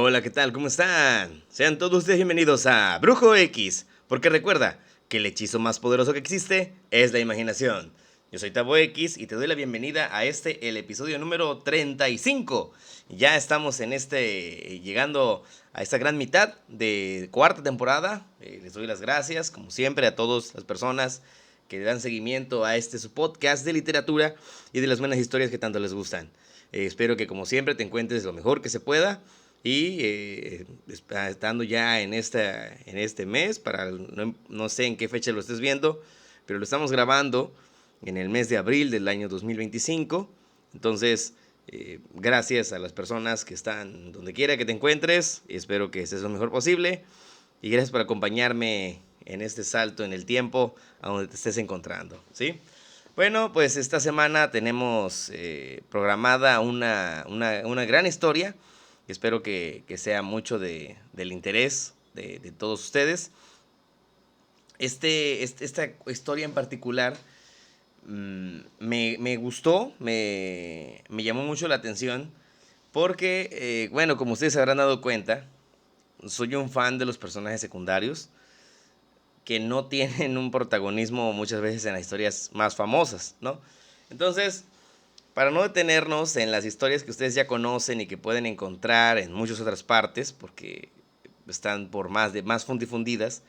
Hola, ¿qué tal? ¿Cómo están? Sean todos ustedes bienvenidos a Brujo X, porque recuerda que el hechizo más poderoso que existe es la imaginación. Yo soy Tabo X y te doy la bienvenida a el episodio número 35. Ya estamos llegando a esta gran mitad de cuarta temporada. Les doy las gracias, como siempre, a todas las personas que le dan seguimiento a su podcast de literatura y de las buenas historias que tanto les gustan. Espero que, como siempre, te encuentres lo mejor que se pueda. Y estando ya en este mes, no sé en qué fecha lo estés viendo, pero lo estamos grabando en el mes de abril del año 2025. Entonces, gracias a las personas que están donde quiera que te encuentres. Espero que estés lo mejor posible. Y gracias por acompañarme en este salto en el tiempo a donde te estés encontrando, ¿sí? Bueno, pues esta semana tenemos programada una gran historia. Espero que sea mucho del interés de todos ustedes. Esta historia en particular me gustó, me llamó mucho la atención porque, bueno, como ustedes se habrán dado cuenta, soy un fan de los personajes secundarios que no tienen un protagonismo muchas veces en las historias más famosas, ¿no? Entonces, para no detenernos en las historias que ustedes ya conocen y que pueden encontrar en muchas otras partes, porque están más difundidas,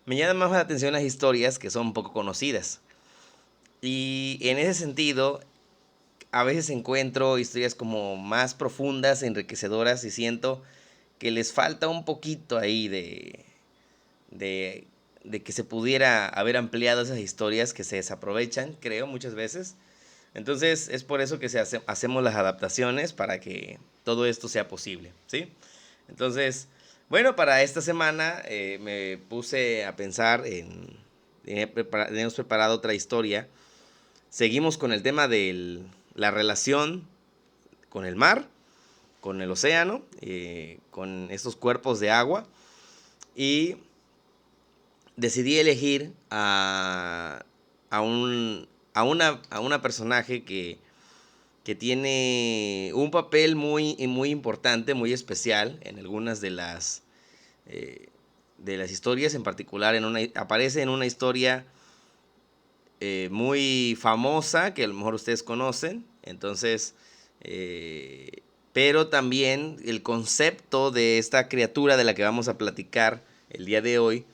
me llaman más la atención las historias que son poco conocidas. Y en ese sentido, a veces encuentro historias como más profundas, enriquecedoras, y siento que les falta un poquito ahí de, de que se pudiera haber ampliado esas historias que se desaprovechan, creo, muchas veces. Entonces es por eso que hacemos las adaptaciones para que todo esto sea posible, ¿sí? Entonces, bueno, para esta semana me puse a pensar hemos preparado otra historia. Seguimos con el tema de la relación con el mar, con el océano, con estos cuerpos de agua. Y decidí elegir a una personaje que tiene un papel muy importante, muy especial en algunas de las historias. En particular, aparece en una historia muy famosa que a lo mejor ustedes conocen. Entonces, pero también el concepto de esta criatura de la que vamos a platicar el día de hoy,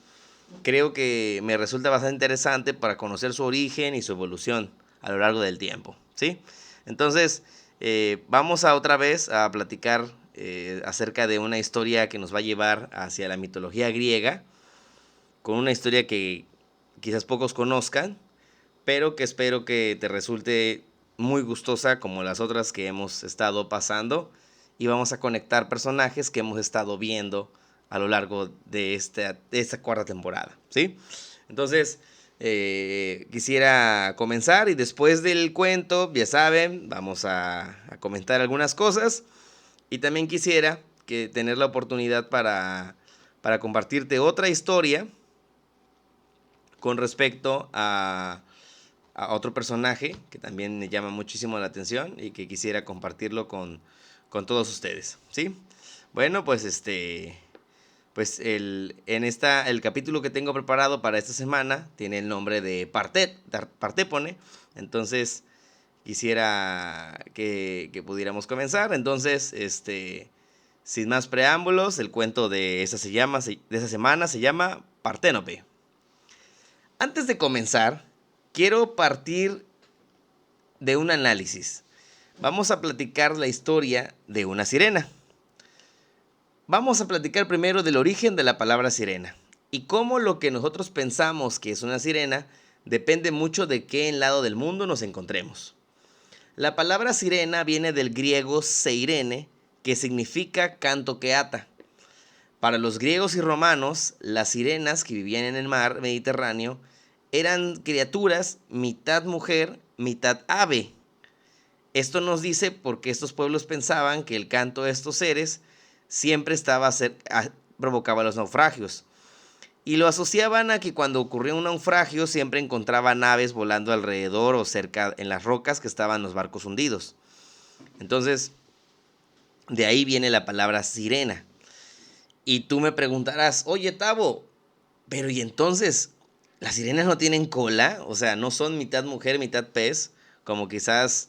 creo que me resulta bastante interesante para conocer su origen y su evolución a lo largo del tiempo, ¿sí? Entonces, vamos otra vez a platicar acerca de una historia que nos va a llevar hacia la mitología griega, con una historia que quizás pocos conozcan, pero que espero que te resulte muy gustosa como las otras que hemos estado pasando, y vamos a conectar personajes que hemos estado viendo a lo largo de esta cuarta temporada, ¿sí? Entonces, quisiera comenzar, y después del cuento, ya saben, vamos a comentar algunas cosas, y también quisiera tener la oportunidad para compartirte otra historia con respecto a otro personaje que también me llama muchísimo la atención y que quisiera compartirlo con todos ustedes, ¿sí? Bueno, pues el capítulo que tengo preparado para esta semana tiene el nombre de Partépone. Entonces quisiera que pudiéramos comenzar. Entonces, sin más preámbulos, el cuento de esa semana se llama Parténope. Antes de comenzar, quiero partir de un análisis. Vamos a platicar la historia de una sirena. Vamos a platicar primero del origen de la palabra sirena y cómo lo que nosotros pensamos que es una sirena depende mucho de qué lado del mundo nos encontremos. La palabra sirena viene del griego seirene, que significa canto que ata. Para los griegos y romanos, las sirenas que vivían en el mar Mediterráneo eran criaturas mitad mujer, mitad ave. Esto nos dice porque estos pueblos pensaban que el canto de estos seres siempre provocaba los naufragios. Y lo asociaban a que cuando ocurría un naufragio siempre encontraban aves volando alrededor o cerca en las rocas que estaban los barcos hundidos. Entonces, de ahí viene la palabra sirena. Y tú me preguntarás, oye, Tavo, pero ¿y entonces las sirenas no tienen cola? O sea, no son mitad mujer, mitad pez, como quizás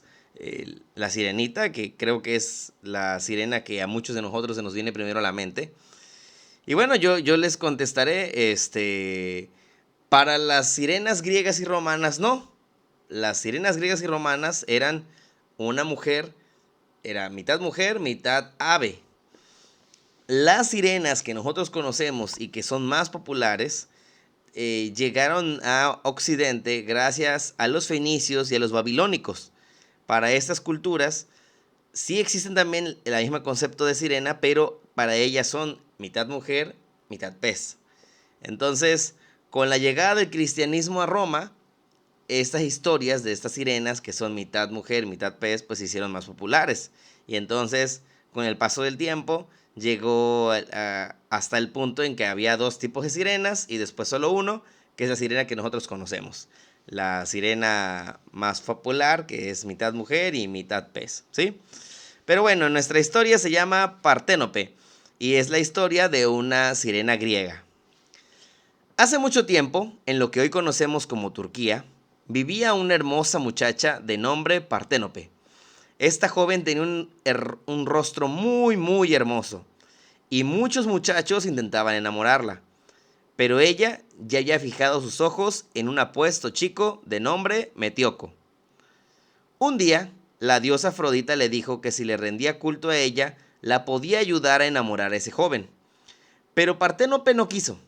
la sirenita, que creo que es la sirena que a muchos de nosotros se nos viene primero a la mente. Y bueno, yo les contestaré, para las sirenas griegas y romanas, no. Las sirenas griegas y romanas eran una mujer, era mitad mujer, mitad ave. Las sirenas que nosotros conocemos y que son más populares llegaron a Occidente gracias a los fenicios y a los babilónicos. Para estas culturas sí existen también el mismo concepto de sirena, pero para ellas son mitad mujer, mitad pez. Entonces, con la llegada del cristianismo a Roma, estas historias de estas sirenas, que son mitad mujer, mitad pez, pues se hicieron más populares. Y entonces, con el paso del tiempo, llegó hasta el punto en que había dos tipos de sirenas y después solo uno, que es la sirena que nosotros conocemos. La sirena más popular, que es mitad mujer y mitad pez, ¿sí? Pero bueno, nuestra historia se llama Parténope y es la historia de una sirena griega. Hace mucho tiempo, en lo que hoy conocemos como Turquía, vivía una hermosa muchacha de nombre Parténope. Esta joven tenía un rostro muy hermoso y muchos muchachos intentaban enamorarla, pero ella ya había fijado sus ojos en un apuesto chico de nombre Metíoco. Un día, la diosa Afrodita le dijo que si le rendía culto a ella, la podía ayudar a enamorar a ese joven. Pero Parténope no quiso.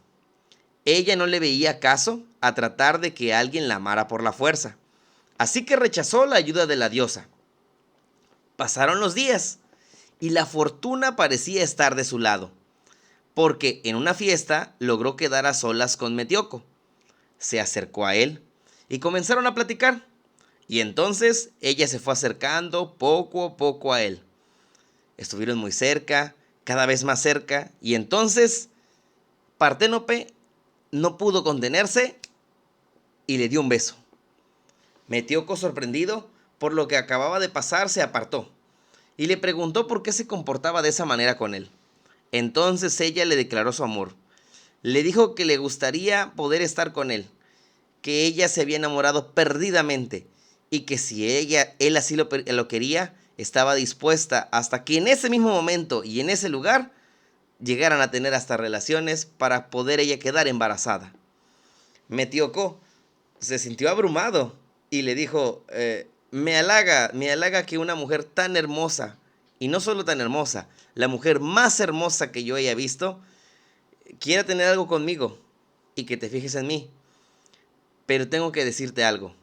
Ella no le veía caso a tratar de que alguien la amara por la fuerza, así que rechazó la ayuda de la diosa. Pasaron los días y la fortuna parecía estar de su lado, porque en una fiesta logró quedar a solas con Metíoco. Se acercó a él y comenzaron a platicar, y entonces ella se fue acercando poco a poco a él. Estuvieron muy cerca, cada vez más cerca, y entonces Parténope no pudo contenerse y le dio un beso. Metíoco, sorprendido por lo que acababa de pasar, se apartó y le preguntó por qué se comportaba de esa manera con él. Entonces ella le declaró su amor. Le dijo que le gustaría poder estar con él, que ella se había enamorado perdidamente y que si él así lo quería, estaba dispuesta hasta que en ese mismo momento y en ese lugar llegaran a tener hasta relaciones para poder ella quedar embarazada. Metíoco se sintió abrumado y le dijo, me halaga que una mujer tan hermosa, y no solo tan hermosa, la mujer más hermosa que yo haya visto, quiera tener algo conmigo y que te fijes en mí. Pero tengo que decirte algo,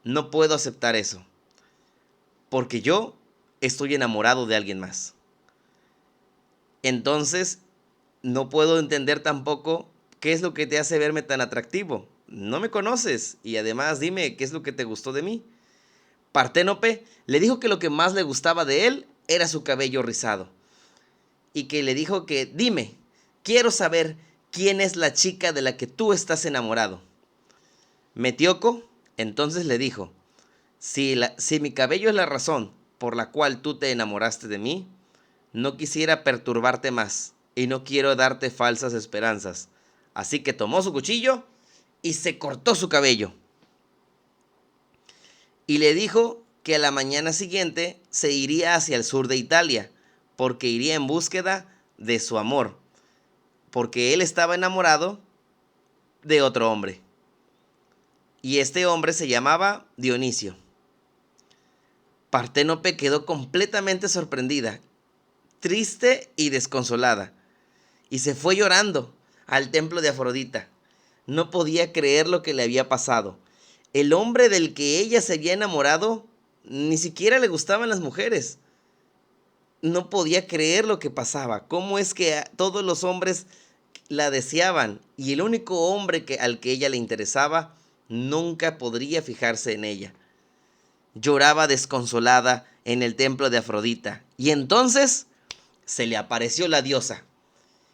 no puedo aceptar eso, porque yo estoy enamorado de alguien más. Entonces, no puedo entender tampoco qué es lo que te hace verme tan atractivo. No me conoces y además dime qué es lo que te gustó de mí. Parténope le dijo que lo que más le gustaba de él era su cabello rizado y que le dijo que dime, quiero saber quién es la chica de la que tú estás enamorado. Metíoco entonces le dijo, si mi cabello es la razón por la cual tú te enamoraste de mí, no quisiera perturbarte más y no quiero darte falsas esperanzas. Así que tomó su cuchillo y se cortó su cabello. Y le dijo que a la mañana siguiente se iría hacia el sur de Italia, porque iría en búsqueda de su amor, porque él estaba enamorado de otro hombre. Y este hombre se llamaba Dionisio. Parténope quedó completamente sorprendida, triste y desconsolada, y se fue llorando al templo de Afrodita. No podía creer lo que le había pasado. El hombre del que ella se había enamorado ni siquiera le gustaban las mujeres. No podía creer lo que pasaba. ¿Cómo es que todos los hombres la deseaban y el único hombre al que ella le interesaba nunca podría fijarse en ella? Lloraba desconsolada en el templo de Afrodita y entonces se le apareció la diosa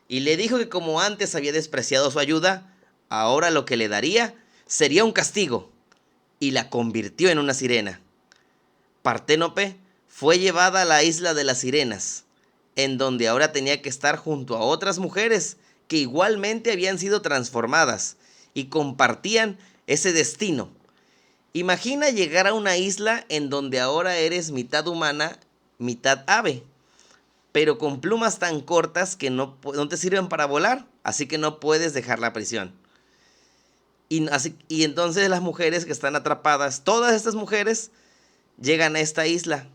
y le dijo que como antes había despreciado su ayuda, ahora lo que le daría sería un castigo, y la convirtió en una sirena. Parténope fue llevada a la isla de las sirenas en donde ahora tenía que estar junto a otras mujeres que igualmente habían sido transformadas y compartían ese destino. Imagina llegar a una isla en donde ahora eres mitad humana, mitad ave, pero con plumas tan cortas que no te sirven para volar, así que no puedes dejar la prisión. Y entonces las mujeres que están atrapadas, todas estas mujeres llegan a esta isla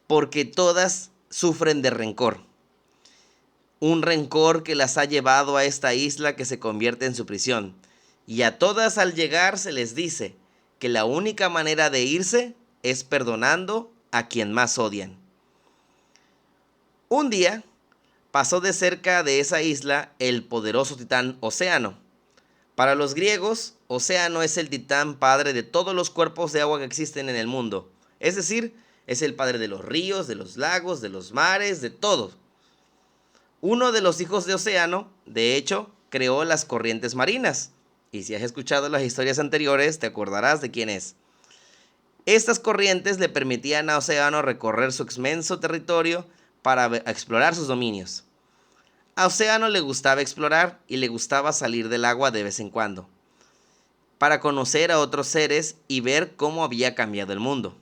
porque todas sufren de rencor. Un rencor que las ha llevado a esta isla que se convierte en su prisión. Y a todas al llegar se les dice que la única manera de irse es perdonando a quien más odian. Un día pasó de cerca de esa isla el poderoso titán Océano. Para los griegos, Océano es el titán padre de todos los cuerpos de agua que existen en el mundo. Es decir, es el padre de los ríos, de los lagos, de los mares, de todo. Uno de los hijos de Océano, de hecho, creó las corrientes marinas. Y si has escuchado las historias anteriores, te acordarás de quién es. Estas corrientes le permitían a Océano recorrer su inmenso territorio para explorar sus dominios. A Océano le gustaba explorar y le gustaba salir del agua de vez en cuando, para conocer a otros seres y ver cómo había cambiado el mundo.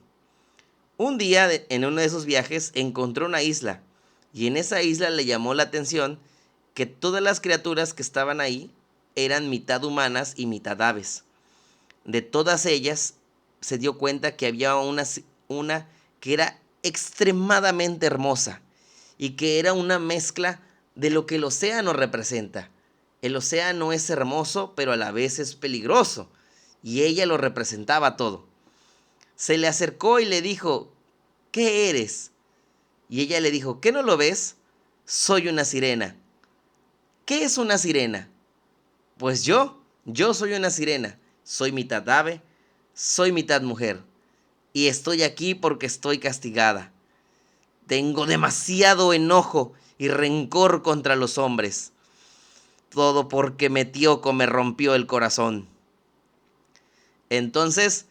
Un día, en uno de esos viajes, encontró una isla, y en esa isla le llamó la atención que todas las criaturas que estaban ahí eran mitad humanas y mitad aves. De todas ellas, se dio cuenta que había una que era extremadamente hermosa y que era una mezcla de lo que el océano representa. El océano es hermoso, pero a la vez es peligroso, y ella lo representaba todo. Se le acercó y le dijo: ¿qué eres? Y ella le dijo: ¿qué no lo ves? Soy una sirena. ¿Qué es una sirena? Pues yo soy una sirena. Soy mitad ave, soy mitad mujer, y estoy aquí porque estoy castigada. Tengo demasiado enojo y rencor contra los hombres. Todo porque Metíoco me rompió el corazón. Entonces,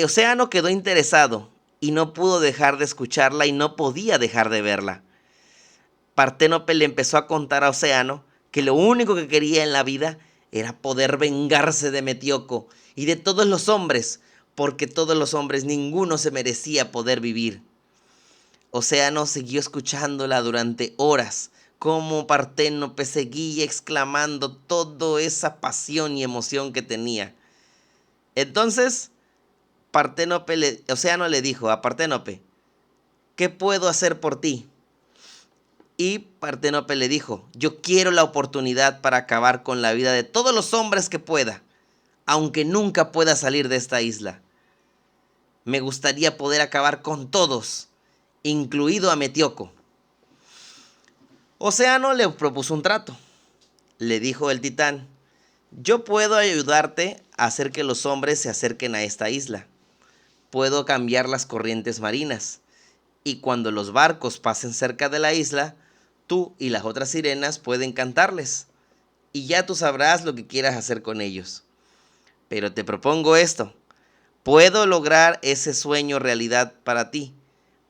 Océano quedó interesado y no pudo dejar de escucharla y no podía dejar de verla. Parténope le empezó a contar a Océano que lo único que quería en la vida era poder vengarse de Metíoco y de todos los hombres, porque todos los hombres ninguno se merecía poder vivir. Océano siguió escuchándola durante horas, como Parténope seguía exclamando toda esa pasión y emoción que tenía. Entonces, Océano le dijo a Parténope: ¿qué puedo hacer por ti? Y Parténope le dijo: yo quiero la oportunidad para acabar con la vida de todos los hombres que pueda, aunque nunca pueda salir de esta isla. Me gustaría poder acabar con todos, incluido a Metíoco. Océano le propuso un trato. Le dijo el titán: yo puedo ayudarte a hacer que los hombres se acerquen a esta isla. Puedo cambiar las corrientes marinas, y cuando los barcos pasen cerca de la isla, tú y las otras sirenas pueden cantarles, y ya tú sabrás lo que quieras hacer con ellos. Pero te propongo esto: puedo lograr ese sueño realidad para ti,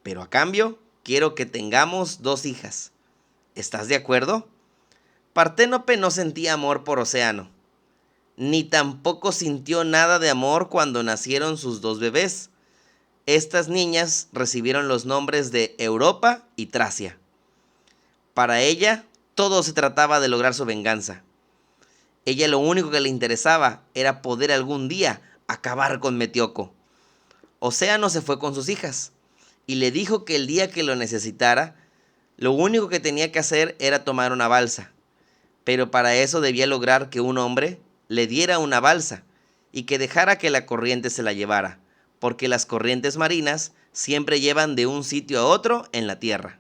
pero a cambio quiero que tengamos 2 hijas. ¿Estás de acuerdo? Parténope no sentía amor por Océano, ni tampoco sintió nada de amor cuando nacieron sus 2 bebés. Estas niñas recibieron los nombres de Europa y Tracia. Para ella, todo se trataba de lograr su venganza. Ella lo único que le interesaba era poder algún día acabar con Metíoco. Océano se fue con sus hijas y le dijo que el día que lo necesitara, lo único que tenía que hacer era tomar una balsa. Pero para eso debía lograr que un hombre le diera una balsa y que dejara que la corriente se la llevara, porque las corrientes marinas siempre llevan de un sitio a otro en la tierra.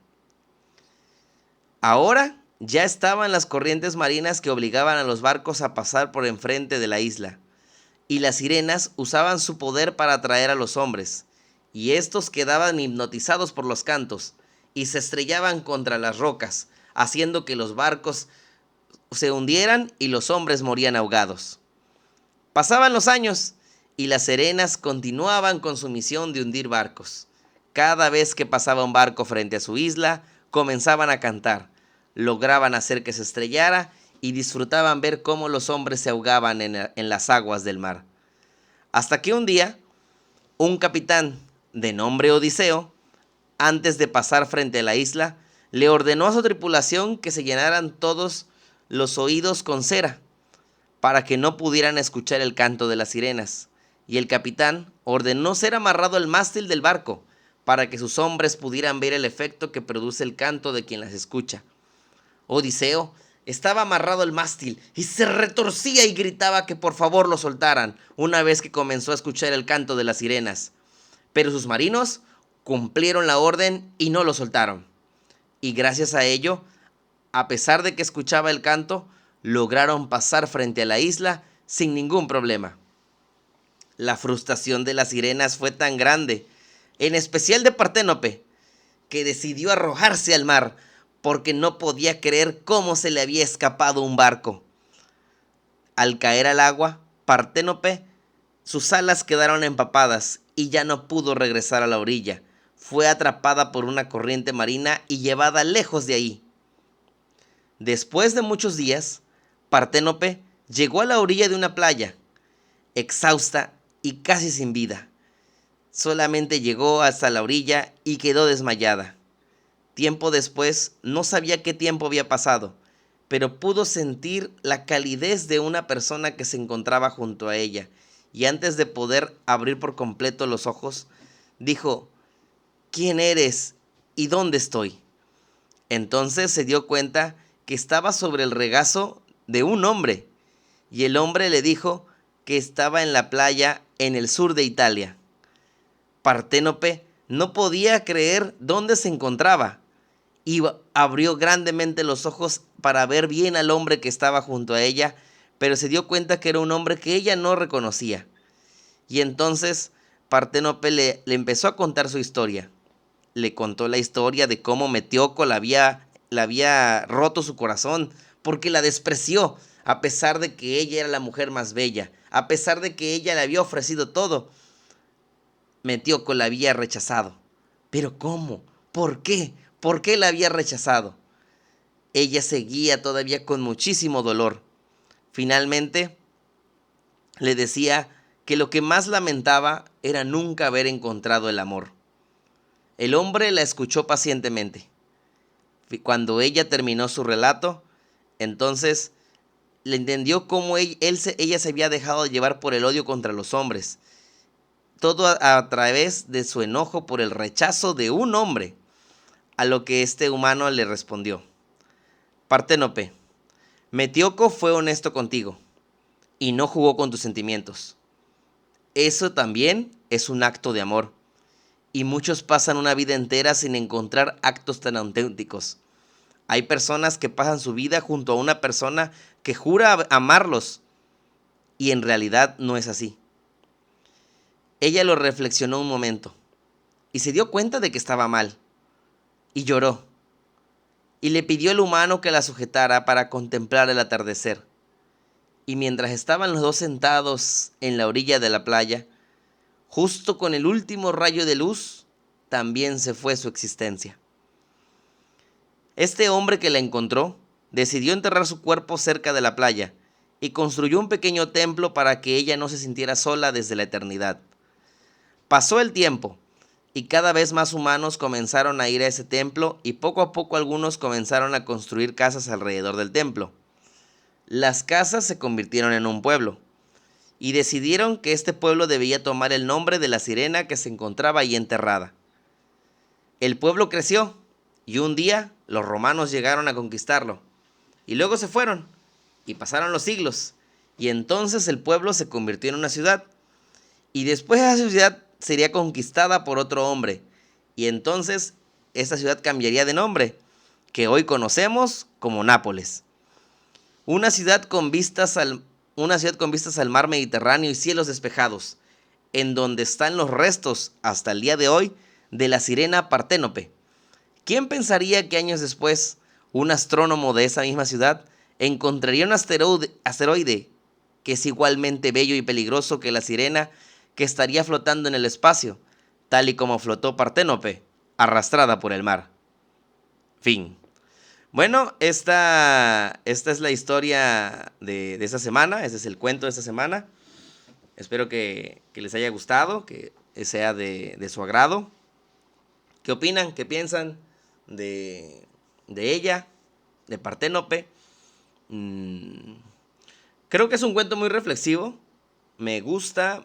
Ahora ya estaban las corrientes marinas que obligaban a los barcos a pasar por enfrente de la isla, y las sirenas usaban su poder para atraer a los hombres, y estos quedaban hipnotizados por los cantos y se estrellaban contra las rocas, haciendo que los barcos se hundieran y los hombres morían ahogados. Pasaban los años y las sirenas continuaban con su misión de hundir barcos. Cada vez que pasaba un barco frente a su isla, comenzaban a cantar, lograban hacer que se estrellara y disfrutaban ver cómo los hombres se ahogaban en las aguas del mar. Hasta que un día, un capitán de nombre Odiseo, antes de pasar frente a la isla, le ordenó a su tripulación que se llenaran todos los oídos con cera, para que no pudieran escuchar el canto de las sirenas. Y el capitán ordenó ser amarrado al mástil del barco, para que sus hombres pudieran ver el efecto que produce el canto de quien las escucha. Odiseo estaba amarrado al mástil y se retorcía y gritaba que por favor lo soltaran una vez que comenzó a escuchar el canto de las sirenas. Pero sus marinos cumplieron la orden y no lo soltaron. Y gracias a ello, a pesar de que escuchaba el canto, lograron pasar frente a la isla sin ningún problema. La frustración de las sirenas fue tan grande, en especial de Parténope, que decidió arrojarse al mar porque no podía creer cómo se le había escapado un barco. Al caer al agua, Parténope, sus alas quedaron empapadas y ya no pudo regresar a la orilla. Fue atrapada por una corriente marina y llevada lejos de ahí. Después de muchos días, Parténope llegó a la orilla de una playa, exhausta y casi sin vida. Solamente llegó hasta la orilla y quedó desmayada. Tiempo después, no sabía qué tiempo había pasado, pero pudo sentir la calidez de una persona que se encontraba junto a ella, y antes de poder abrir por completo los ojos, dijo: ¿Quién eres y dónde estoy? Entonces se dio cuenta que estaba sobre el regazo de un hombre, y el hombre le dijo que estaba en la playa en el sur de Italia. Parténope no podía creer dónde se encontraba, y abrió grandemente los ojos para ver bien al hombre que estaba junto a ella, pero se dio cuenta que era un hombre que ella no reconocía. Y entonces Parténope le empezó a contar su historia. Le contó la historia de cómo Meteoco le había roto su corazón porque la despreció, a pesar de que ella era la mujer más bella, a pesar de que ella le había ofrecido todo. Meteoco la había rechazado. ¿Pero cómo? ¿Por qué? ¿Por qué la había rechazado? Ella seguía todavía con muchísimo dolor. Finalmente, le decía que lo que más lamentaba era nunca haber encontrado el amor. El hombre la escuchó pacientemente. Cuando ella terminó su relato, entonces le entendió cómo ella se había dejado llevar por el odio contra los hombres. Todo a través de su enojo por el rechazo de un hombre. A lo que este humano le respondió: Parténope, Meteoco fue honesto contigo y no jugó con tus sentimientos. Eso también es un acto de amor. Y muchos pasan una vida entera sin encontrar actos tan auténticos. Hay personas que pasan su vida junto a una persona que jura amarlos y en realidad no es así. Ella lo reflexionó un momento y se dio cuenta de que estaba mal y lloró y le pidió al humano que la sujetara para contemplar el atardecer. Y mientras estaban los dos sentados en la orilla de la playa, justo con el último rayo de luz, también se fue su existencia. Este hombre que la encontró decidió enterrar su cuerpo cerca de la playa y construyó un pequeño templo para que ella no se sintiera sola desde la eternidad. Pasó el tiempo y cada vez más humanos comenzaron a ir a ese templo y poco a poco algunos comenzaron a construir casas alrededor del templo. Las casas se convirtieron en un pueblo y decidieron que este pueblo debía tomar el nombre de la sirena que se encontraba ahí enterrada. El pueblo creció y un día los romanos llegaron a conquistarlo y luego se fueron y pasaron los siglos y entonces el pueblo se convirtió en una ciudad y después esa ciudad sería conquistada por otro hombre y entonces esta ciudad cambiaría de nombre, que hoy conocemos como Nápoles. Una ciudad con vistas al mar Mediterráneo y cielos despejados, en donde están los restos hasta el día de hoy de la sirena Parténope. ¿Quién pensaría que años después un astrónomo de esa misma ciudad encontraría un asteroide que es igualmente bello y peligroso que la sirena que estaría flotando en el espacio, tal y como flotó Parténope, arrastrada por el mar? Fin. Bueno, esta es la historia de esta semana, este es el cuento de esta semana. Espero que les haya gustado, que sea de su agrado. ¿Qué opinan? ¿Qué piensan de ella, de Parténope? Creo que es un cuento muy reflexivo. Me gusta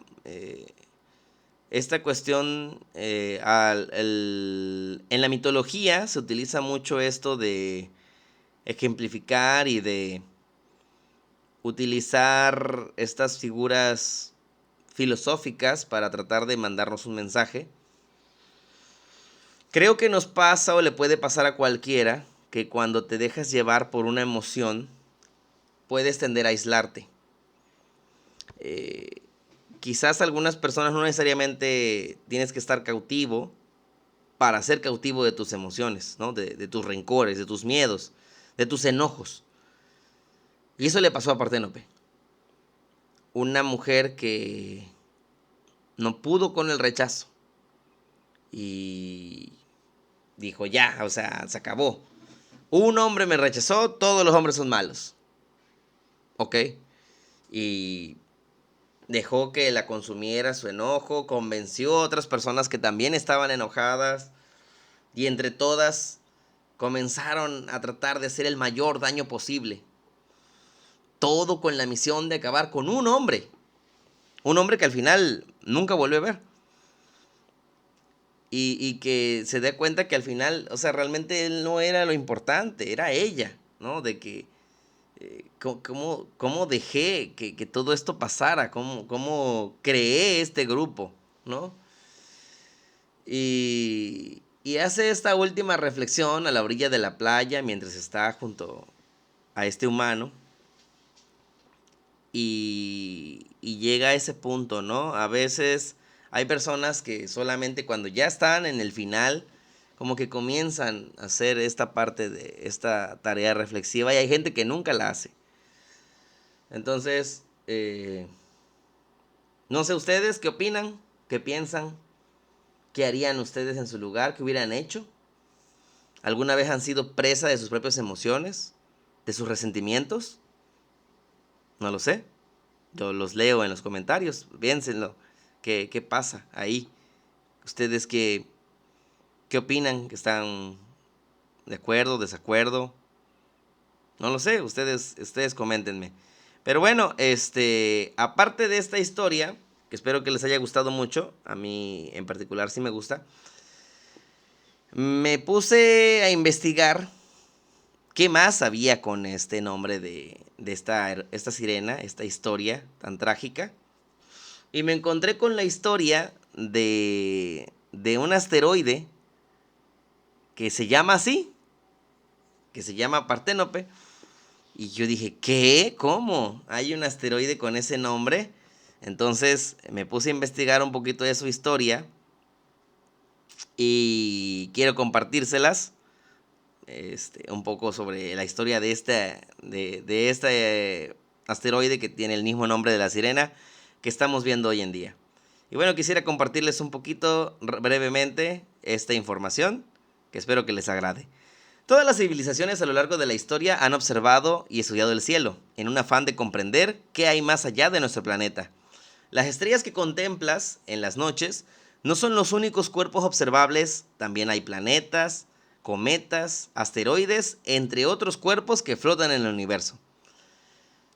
esta cuestión. En la mitología se utiliza mucho esto de ejemplificar y de utilizar estas figuras filosóficas para tratar de mandarnos un mensaje. Creo que nos pasa o le puede pasar a cualquiera que cuando te dejas llevar por una emoción puedes tender a aislarte. Quizás algunas personas no necesariamente tienes que estar cautivo para ser cautivo de tus emociones, ¿no? De tus rencores, de tus miedos, de tus enojos. Y eso le pasó a Parténope. Una mujer que no pudo con el rechazo y dijo ya, o sea, se acabó. Un hombre me rechazó, todos los hombres son malos. ¿Ok? Y dejó que la consumiera su enojo, convenció a otras personas que también estaban enojadas y entre todas comenzaron a tratar de hacer el mayor daño posible. Todo con la misión de acabar con un hombre que al final nunca volvió a ver. Y que se dé cuenta que al final, o sea, realmente él no era lo importante, era ella, ¿no? De que cómo dejé que todo esto pasara, cómo creé este grupo, ¿no? Y hace esta última reflexión a la orilla de la playa mientras está junto a este humano y llega a ese punto, ¿no? A veces hay personas que solamente cuando ya están en el final, como que comienzan a hacer esta parte de esta tarea reflexiva y hay gente que nunca la hace. Entonces, no sé ustedes qué opinan, qué piensan, qué harían ustedes en su lugar, qué hubieran hecho. ¿Alguna vez han sido presa de sus propias emociones, de sus resentimientos? No lo sé. Yo los leo en los comentarios. Piénsenlo. ¿Qué pasa ahí? ¿Ustedes qué opinan? ¿Que están de acuerdo, desacuerdo? No lo sé. Ustedes coméntenme. Pero bueno, aparte de esta historia, que espero que les haya gustado mucho, a mí en particular sí me gusta, me puse a investigar qué más había con este nombre de esta sirena, esta historia tan trágica. Y me encontré con la historia de un asteroide que se llama así, que se llama Parténope. Y yo dije, ¿qué? ¿Cómo? ¿Hay un asteroide con ese nombre? Entonces me puse a investigar un poquito de su historia y quiero compartírselas. Un poco sobre la historia de este asteroide que tiene el mismo nombre de la sirena que estamos viendo hoy en día. Y bueno, quisiera compartirles un poquito brevemente esta información que espero que les agrade. Todas las civilizaciones a lo largo de la historia han observado y estudiado el cielo, en un afán de comprender qué hay más allá de nuestro planeta. Las estrellas que contemplas en las noches no son los únicos cuerpos observables, también hay planetas, cometas, asteroides, entre otros cuerpos que flotan en el universo.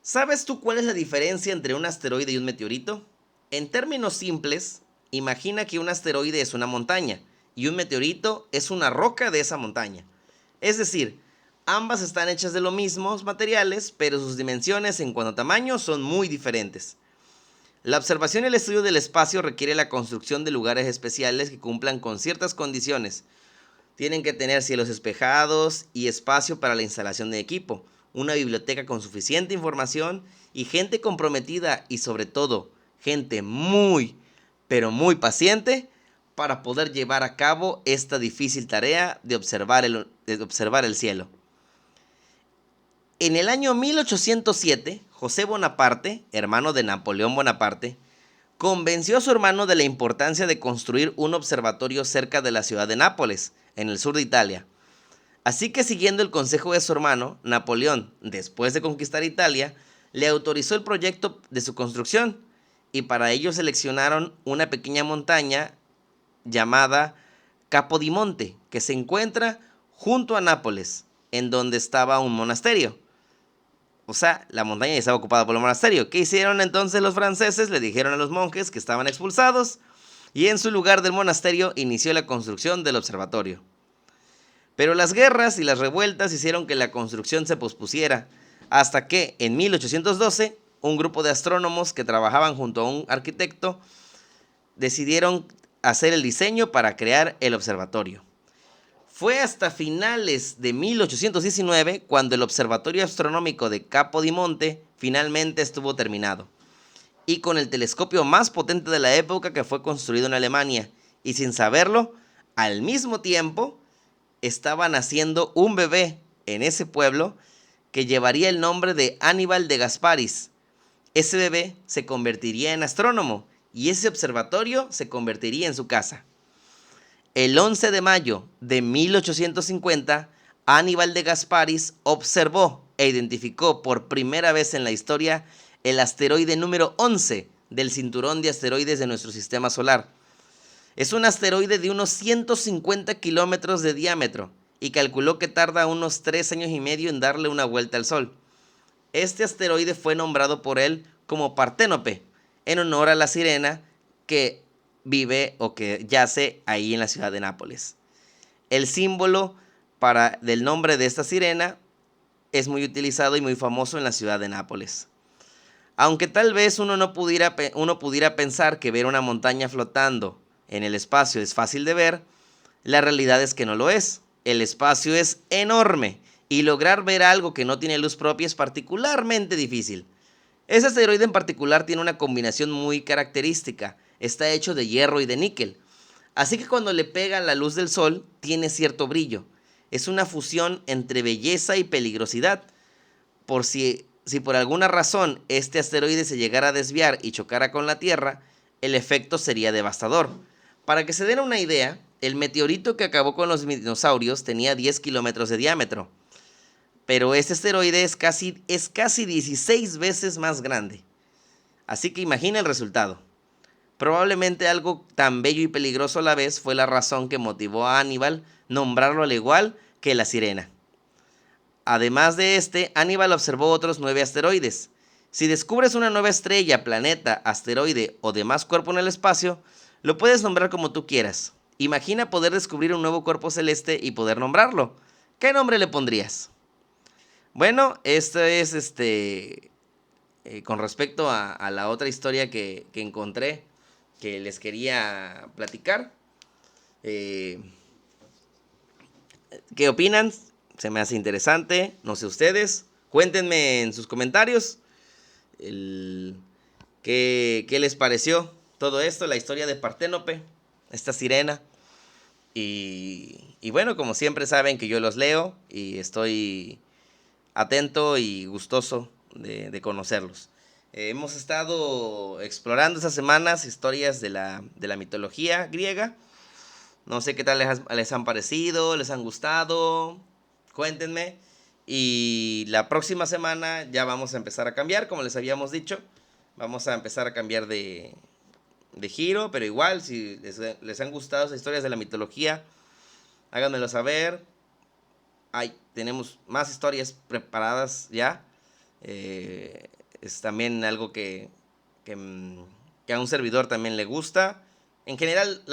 ¿Sabes tú cuál es la diferencia entre un asteroide y un meteorito? En términos simples, imagina que un asteroide es una montaña y un meteorito es una roca de esa montaña. Es decir, ambas están hechas de los mismos materiales, pero sus dimensiones en cuanto a tamaño son muy diferentes. La observación y el estudio del espacio requiere la construcción de lugares especiales que cumplan con ciertas condiciones. Tienen que tener cielos despejados y espacio para la instalación de equipo, una biblioteca con suficiente información y gente comprometida y sobre todo gente muy, pero muy paciente para poder llevar a cabo esta difícil tarea de observar el cielo. En el año 1807, José Bonaparte, hermano de Napoleón Bonaparte, convenció a su hermano de la importancia de construir un observatorio cerca de la ciudad de Nápoles, en el sur de Italia. Así que siguiendo el consejo de su hermano, Napoleón, después de conquistar Italia, le autorizó el proyecto de su construcción y para ello seleccionaron una pequeña montaña llamada Capodimonte, que se encuentra junto a Nápoles, en donde estaba un monasterio. O sea, la montaña ya estaba ocupada por el monasterio. ¿Qué hicieron entonces los franceses? Le dijeron a los monjes que estaban expulsados y en su lugar del monasterio inició la construcción del observatorio. Pero las guerras y las revueltas hicieron que la construcción se pospusiera, hasta que en 1812 un grupo de astrónomos que trabajaban junto a un arquitecto decidieron hacer el diseño para crear el observatorio. Fue hasta finales de 1819 cuando el Observatorio Astronómico de Capodimonte finalmente estuvo terminado, y con el telescopio más potente de la época que fue construido en Alemania, y sin saberlo, al mismo tiempo estaba naciendo un bebé en ese pueblo que llevaría el nombre de Aníbal de Gasparis. Ese bebé se convertiría en astrónomo y ese observatorio se convertiría en su casa. El 11 de mayo de 1850, Aníbal de Gasparis observó e identificó por primera vez en la historia el asteroide número 11 del cinturón de asteroides de nuestro sistema solar. Es un asteroide de unos 150 kilómetros de diámetro y calculó que tarda unos 3 años y medio en darle una vuelta al Sol. Este asteroide fue nombrado por él como Parténope, en honor a la sirena que vive o que yace ahí en la ciudad de Nápoles. El símbolo del nombre de esta sirena es muy utilizado y muy famoso en la ciudad de Nápoles. Aunque tal vez uno pudiera pensar que ver una montaña flotando en el espacio es fácil de ver, la realidad es que no lo es. El espacio es enorme y lograr ver algo que no tiene luz propia es particularmente difícil. Ese asteroide en particular tiene una combinación muy característica. Está hecho de hierro y de níquel. Así que cuando le pega la luz del sol, tiene cierto brillo. Es una fusión entre belleza y peligrosidad. Si por alguna razón este asteroide se llegara a desviar y chocara con la Tierra, el efecto sería devastador. Para que se den una idea, el meteorito que acabó con los dinosaurios tenía 10 kilómetros de diámetro, pero este asteroide es casi 16 veces más grande. Así que imagina el resultado. Probablemente algo tan bello y peligroso a la vez fue la razón que motivó a Aníbal nombrarlo al igual que la sirena. Además de este, Aníbal observó otros 9 asteroides. Si descubres una nueva estrella, planeta, asteroide o demás cuerpo en el espacio, lo puedes nombrar como tú quieras. Imagina poder descubrir un nuevo cuerpo celeste y poder nombrarlo. ¿Qué nombre le pondrías? Bueno, esto es con respecto a la otra historia que encontré, que les quería platicar. ¿Qué opinan? Se me hace interesante, no sé ustedes. Cuéntenme en sus comentarios qué les pareció todo esto, la historia de Parténope, esta sirena. Y bueno, como siempre saben que yo los leo y estoy atento y gustoso de conocerlos. Hemos estado explorando estas semanas historias de la mitología griega. No sé qué tal les han parecido, les han gustado. Cuéntenme. Y la próxima semana ya vamos a empezar a cambiar, como les habíamos dicho. Vamos a empezar a cambiar de giro, pero igual, si les han gustado esas historias de la mitología, háganmelo saber. Tenemos más historias preparadas ya. Es también algo que a un servidor también le gusta. En general,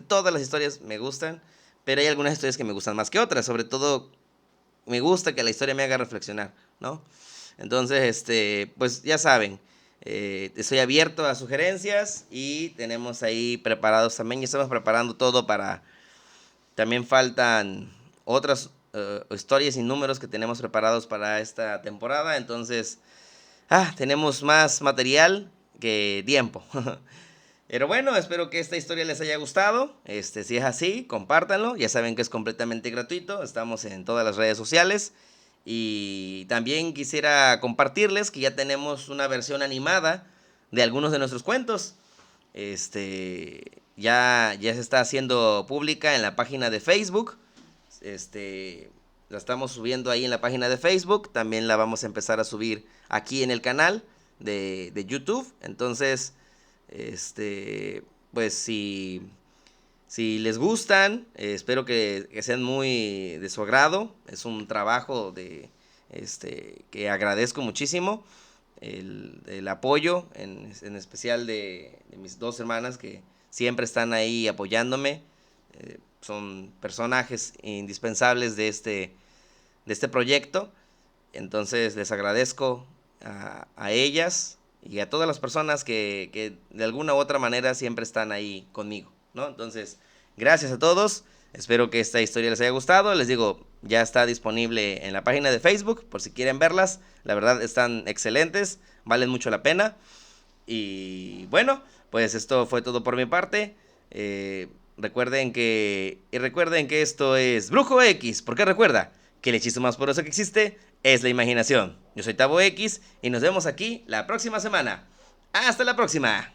todas las historias me gustan, pero hay algunas historias que me gustan más que otras. Sobre todo, me gusta que la historia me haga reflexionar, ¿no? Entonces, pues ya saben, estoy abierto a sugerencias y tenemos ahí preparados también. Ya estamos preparando todo para... También faltan otras historias y números que tenemos preparados para esta temporada. Entonces, tenemos más material que tiempo. Pero bueno, espero que esta historia les haya gustado. Si es así, compártanlo. Ya saben que es completamente gratuito. Estamos en todas las redes sociales. Y también quisiera compartirles que ya tenemos una versión animada de algunos de nuestros cuentos. Ya se está haciendo pública en la página de Facebook. La estamos subiendo ahí en la página de Facebook. También la vamos a empezar a subir aquí en el canal de YouTube. Entonces, pues si les gustan, espero que sean muy de su agrado. Es un trabajo que agradezco muchísimo. El apoyo, en especial de mis dos hermanas que siempre están ahí apoyándome. Son personajes indispensables de este proyecto. Entonces les agradezco a ellas y a todas las personas que de alguna u otra manera siempre están ahí conmigo, ¿no? Entonces, gracias a todos. Espero que esta historia les haya gustado. Les digo, ya está disponible en la página de Facebook por si quieren verlas. La verdad están excelentes, valen mucho la pena. Y bueno, pues esto fue todo por mi parte. Recuerden que esto es Brujo X, porque recuerda que el hechizo más poderoso que existe es la imaginación. Yo soy Tavo X y nos vemos aquí la próxima semana. ¡Hasta la próxima!